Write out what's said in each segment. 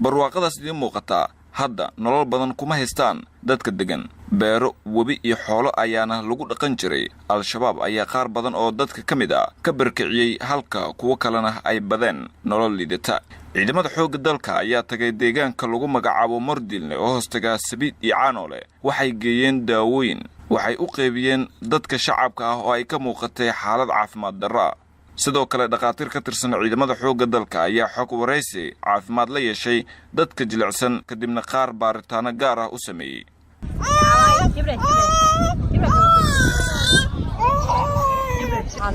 barwaaqadaas idin muuqata hadda nolol badan kuma haystaan dadka degan beero webi iyo xoolo ayaana lagu dhaqan jiray al-shabaab ayaa qaar badan oo dadka ka mid ah ka barkiciyay halka kuwa kalena ay badeen nolol liidata ciidamada xoogga dalka ayaa tagay deegaanka lagu magacaabo Mordilne oo hoostaga Sabiid iyo Caanoole waxay geeyeen daawooyin waxay u qeybiyeen dadka shacabka ah oo ay ka muuqatay xaalad caafimaad darro sidoo kale dhaqaatiir ka tirsan ciidamada xoogga dalka ayaa xog wareysi caafimaad la yeeshay dadka jilicsan kadibna qaar baaritaano gaar ah u sameeyay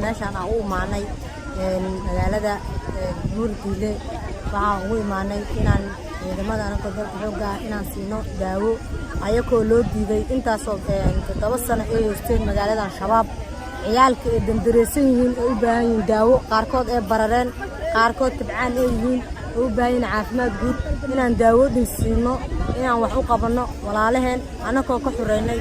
meeshaan aan u imaanay magaalada Mordilne waxaan ugu imaanay inaan ciidamada anaga dalka xoogga inaan siino daawo ayagoo loo diiday intaasoo 7 sano ay haysteen magaalada shabaab ciyaalka ee dandareesan yihiin oo u baahan yihiin daawo qaarkood ee barareen qaarkood tabcaan ay yihiin oo u baahan yihiin caafimaad guud inaan daawo siino inaan wax u qabanno walaalaheen anagoo ka xureynay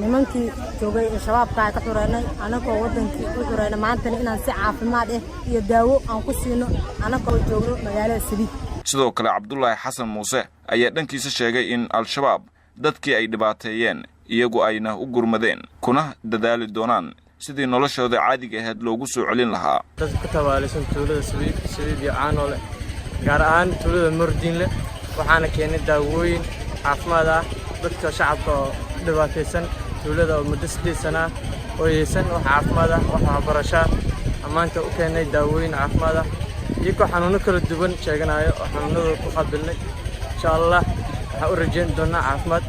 nimankii joogay ee shabaabka ka xureynay anagoo wadankii u xureynay maantana inaan si caafimaad iyo daawo aan ku siino anagoo joogno magaalada Sabiid sidoo kale Cabdullaahi Xasan Muuse ayaa dhankiisa sheegay in al-shabaab dadkii ay dhibaateeyeen iyagu ayna u gurmadeen kuna dadaali doonaan sidii noloshooda caadiga ahayd loogu soo celin lahaa dadka ka tabaalisan tuulada Sabiid iyo Caanoole gaar ahaan tuulada Mordilne waxaana keenay daawooyin caafimaad ah dadka shacabka dhibaataysan tuulada muddo 8 sano oo yeesan wax caafimaad ah wax waxbarasho amaanta u keenay daawooyin caafimaad ah iyo xanuuno kala duwan sheeganayo xanuunada ku qabilnay insha Allah waxa u rajayn doonaa caafimaad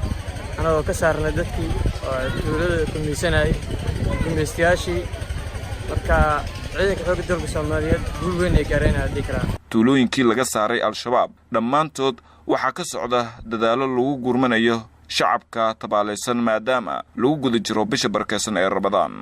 anagoo ka saarnay dadkii tuulada ku miisanay gumeystayaashii marka ciidanka xoogga dalka Soomaaliyeed guul weyn ay gaareen dikraan tuulooyinkii laga saaray al-shabaab dhammaantood waxa ka socda dadaalo lagu gurmanayo shacabka tabaalaysan maadaama lagu guda jiro bisha barkeysan ee Ramadaan